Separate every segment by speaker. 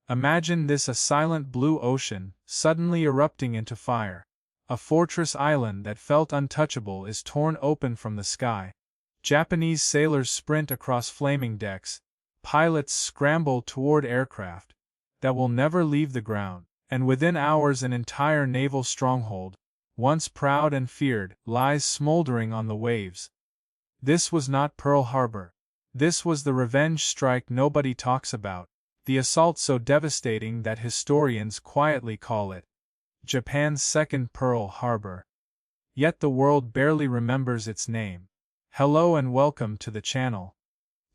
Speaker 1: Imagine this: a silent blue ocean, suddenly erupting into fire. A fortress island that felt untouchable is torn open from the sky. Japanese sailors sprint across flaming decks. Pilots scramble toward aircraft that will never leave the ground, and within hours an entire naval stronghold, once proud and feared, lies smoldering on the waves. This was not Pearl Harbor. This was the revenge strike nobody talks about, the assault so devastating that historians quietly call it Japan's second Pearl Harbor. Yet the world barely remembers its name. Hello and welcome to the channel.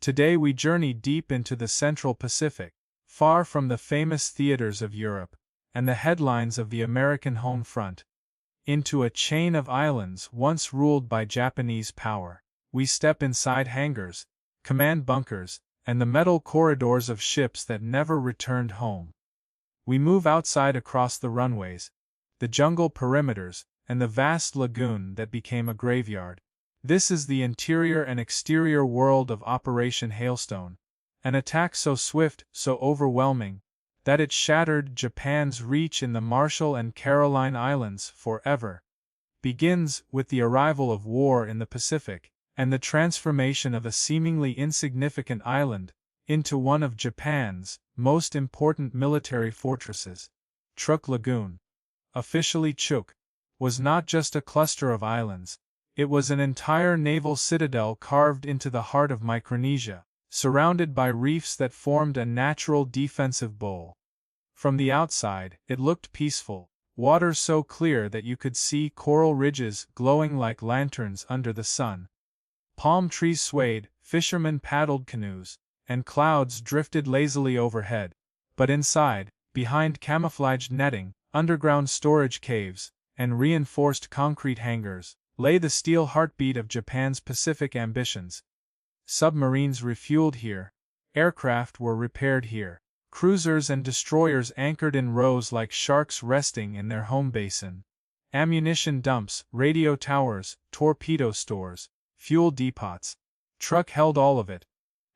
Speaker 1: Today we journey deep into the Central Pacific, far from the famous theaters of Europe and the headlines of the American home front, into a chain of islands once ruled by Japanese power. We step inside hangars, command bunkers, and the metal corridors of ships that never returned home. We move outside across the runways, the jungle perimeters, and the vast lagoon that became a graveyard. This is the interior and exterior world of Operation Hailstone, an attack so swift, so overwhelming, that it shattered Japan's reach in the Marshall and Caroline Islands forever. Begins with the arrival of war in the Pacific, and the transformation of a seemingly insignificant island into one of Japan's most important military fortresses. Truk Lagoon, officially Truk, was not just a cluster of islands, it was an entire naval citadel carved into the heart of Micronesia, surrounded by reefs that formed a natural defensive bowl. From the outside, it looked peaceful, water so clear that you could see coral ridges glowing like lanterns under the sun. Palm trees swayed, fishermen paddled canoes, and clouds drifted lazily overhead. But inside, behind camouflaged netting, underground storage caves, and reinforced concrete hangars, lay the steel heartbeat of Japan's Pacific ambitions. Submarines refueled here, aircraft were repaired here, cruisers and destroyers anchored in rows like sharks resting in their home basin. Ammunition dumps, radio towers, torpedo stores, fuel depots. Truk held all of it.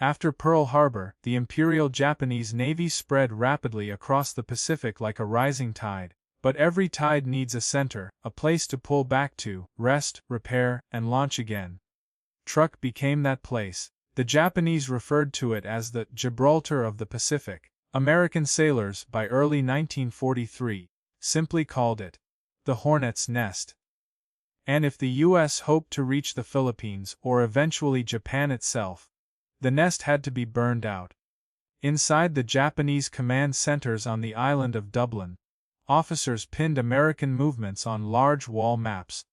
Speaker 1: After Pearl Harbor, the Imperial Japanese Navy spread rapidly across the Pacific like a rising tide. But every tide needs a center, a place to pull back to, rest, repair, and launch again. Truk became that place. The Japanese referred to it as the Gibraltar of the Pacific. American sailors, by early 1943, simply called it the Hornet's Nest. And if the U.S. hoped to reach the Philippines or eventually Japan itself, the nest had to be burned out. Inside the Japanese command centers on the island of Dublin, officers pinned American movements on large wall maps.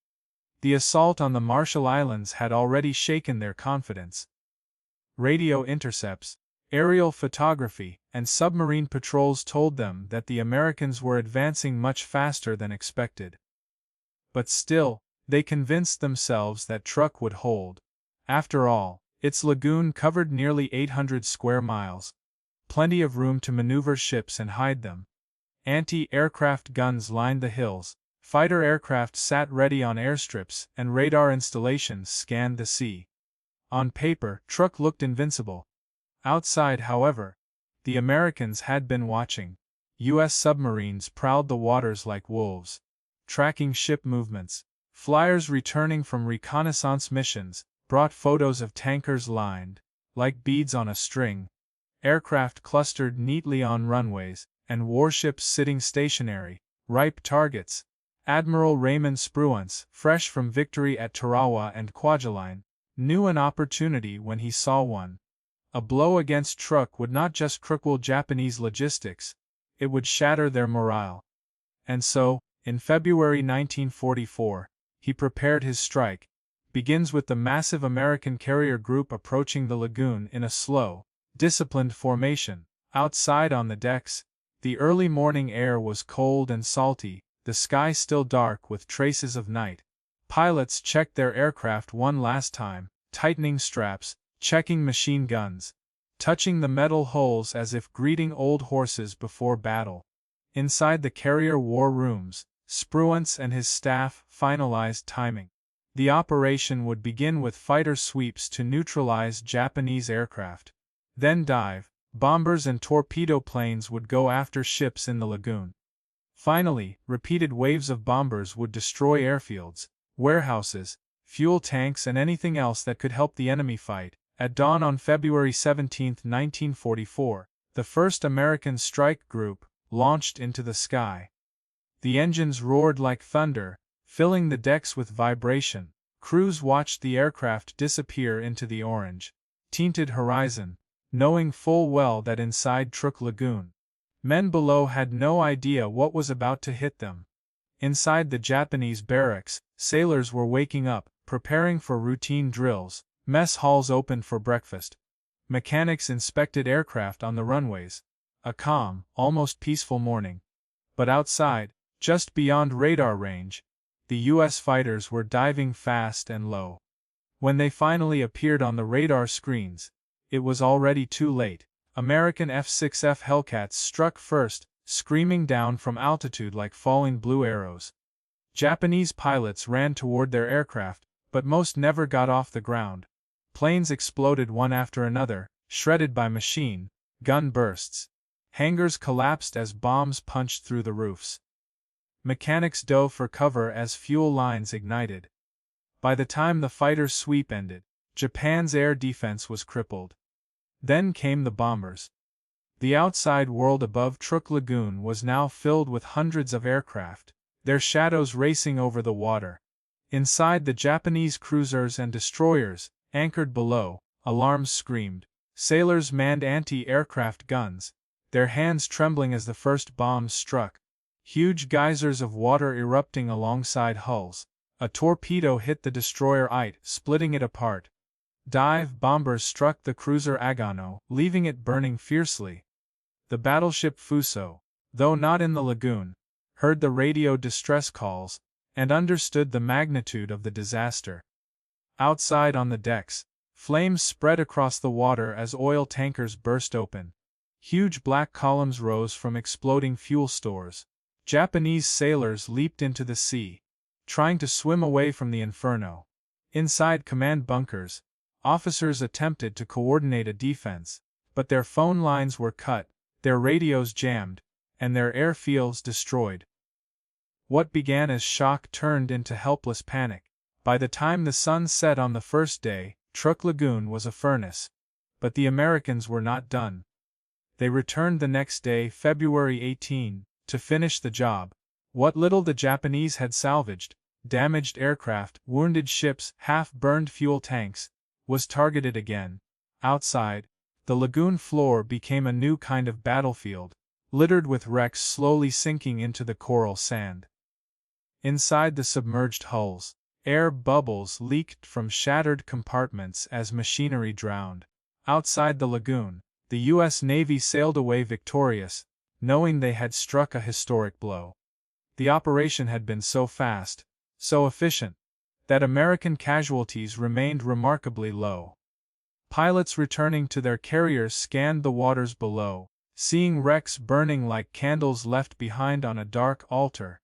Speaker 1: The assault on the Marshall Islands had already shaken their confidence. Radio intercepts, aerial photography, and submarine patrols told them that the Americans were advancing much faster than expected. But still, they convinced themselves that Truk would hold. After all, its lagoon covered nearly 800 square miles. Plenty of room to maneuver ships and hide them. Anti-aircraft guns lined the hills, fighter aircraft sat ready on airstrips, and radar installations scanned the sea. On paper, Truk looked invincible. Outside, however, the Americans had been watching. U.S. submarines prowled the waters like wolves, tracking ship movements. Flyers returning from reconnaissance missions brought photos of tankers lined, like beads on a string, aircraft clustered neatly on runways, and warships sitting stationary, ripe targets. Admiral Raymond Spruance, fresh from victory at Tarawa and Kwajalein, knew an opportunity when he saw one. A blow against Truk would not just cripple Japanese logistics, it would shatter their morale. And so, in February 1944, he prepared his strike. Begins with the massive American carrier group approaching the lagoon in a slow, disciplined formation. Outside on the decks, the early morning air was cold and salty, the sky still dark with traces of night. Pilots checked their aircraft one last time, tightening straps, checking machine guns, touching the metal hulls as if greeting old horses before battle. Inside the carrier war rooms, Spruance and his staff finalized timing. The operation would begin with fighter sweeps to neutralize Japanese aircraft. Then dive, bombers and torpedo planes would go after ships in the lagoon. Finally, repeated waves of bombers would destroy airfields, warehouses, fuel tanks, and anything else that could help the enemy fight. At dawn on February 17, 1944, the first American strike group launched into the sky. The engines roared like thunder, filling the decks with vibration. Crews watched the aircraft disappear into the orange, tinted horizon, knowing full well that inside Truk Lagoon, men below had no idea what was about to hit them. Inside the Japanese barracks, sailors were waking up, preparing for routine drills. Mess halls opened for breakfast. Mechanics inspected aircraft on the runways. A calm, almost peaceful morning. But outside, just beyond radar range, the U.S. fighters were diving fast and low. When they finally appeared on the radar screens, it was already too late. American F-6F Hellcats struck first, screaming down from altitude like falling blue arrows. Japanese pilots ran toward their aircraft, but most never got off the ground. Planes exploded one after another, shredded by machine gun bursts. Hangars collapsed as bombs punched through the roofs. Mechanics dove for cover as fuel lines ignited. By the time the fighter sweep ended, Japan's air defense was crippled. Then came the bombers. The outside world above Truk Lagoon was now filled with hundreds of aircraft, their shadows racing over the water. Inside, the Japanese cruisers and destroyers, anchored below, alarms screamed. Sailors manned anti-aircraft guns, their hands trembling as the first bombs struck. Huge geysers of water erupting alongside hulls. A torpedo hit the destroyer "Ite," splitting it apart. Dive bombers struck the cruiser Agano, leaving it burning fiercely. The battleship Fuso, though not in the lagoon, heard the radio distress calls, and understood the magnitude of the disaster. Outside on the decks, flames spread across the water as oil tankers burst open. Huge black columns rose from exploding fuel stores. Japanese sailors leaped into the sea, trying to swim away from the inferno. Inside command bunkers, officers attempted to coordinate a defense, but their phone lines were cut, their radios jammed, and their airfields destroyed. What began as shock turned into helpless panic. By the time the sun set on the first day, Truk Lagoon was a furnace. But the Americans were not done. They returned the next day, February 18, to finish the job. What little the Japanese had salvaged, damaged aircraft, wounded ships, half-burned fuel tanks, was targeted again. Outside, the lagoon floor became a new kind of battlefield, littered with wrecks slowly sinking into the coral sand. Inside the submerged hulls, air bubbles leaked from shattered compartments as machinery drowned. Outside the lagoon, the U.S. Navy sailed away victorious, knowing they had struck a historic blow. The operation had been so fast, so efficient, that American casualties remained remarkably low. Pilots returning to their carriers scanned the waters below, seeing wrecks burning like candles left behind on a dark altar.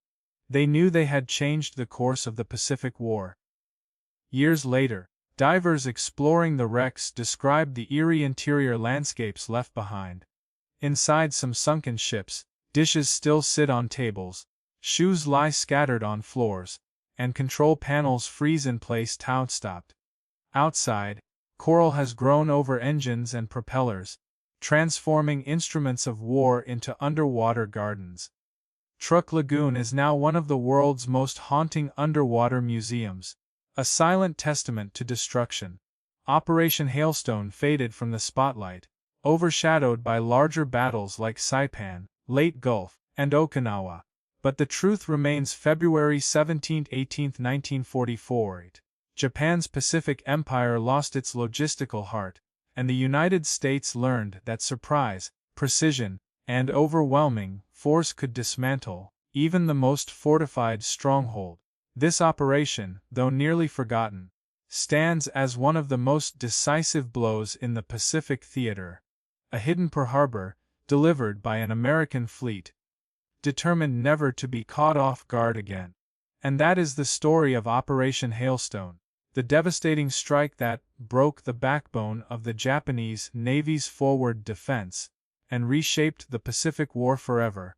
Speaker 1: They knew they had changed the course of the Pacific War. Years later, divers exploring the wrecks described the eerie interior landscapes left behind. Inside some sunken ships, dishes still sit on tables, shoes lie scattered on floors, and control panels freeze in place town-stopped. Outside, coral has grown over engines and propellers, transforming instruments of war into underwater gardens. Truk Lagoon is now one of the world's most haunting underwater museums, a silent testament to destruction. Operation Hailstone faded from the spotlight, overshadowed by larger battles like Saipan, Leyte Gulf, and Okinawa. But the truth remains: February 17–18, 1944. Japan's Pacific Empire lost its logistical heart, and the United States learned that surprise, precision, and overwhelming force could dismantle even the most fortified stronghold. This operation, though nearly forgotten, stands as one of the most decisive blows in the Pacific theater. A hidden Pearl Harbor, delivered by an American fleet, determined never to be caught off guard again. And that is the story of Operation Hailstone. The devastating strike that broke the backbone of the Japanese Navy's forward defense and reshaped the Pacific War forever.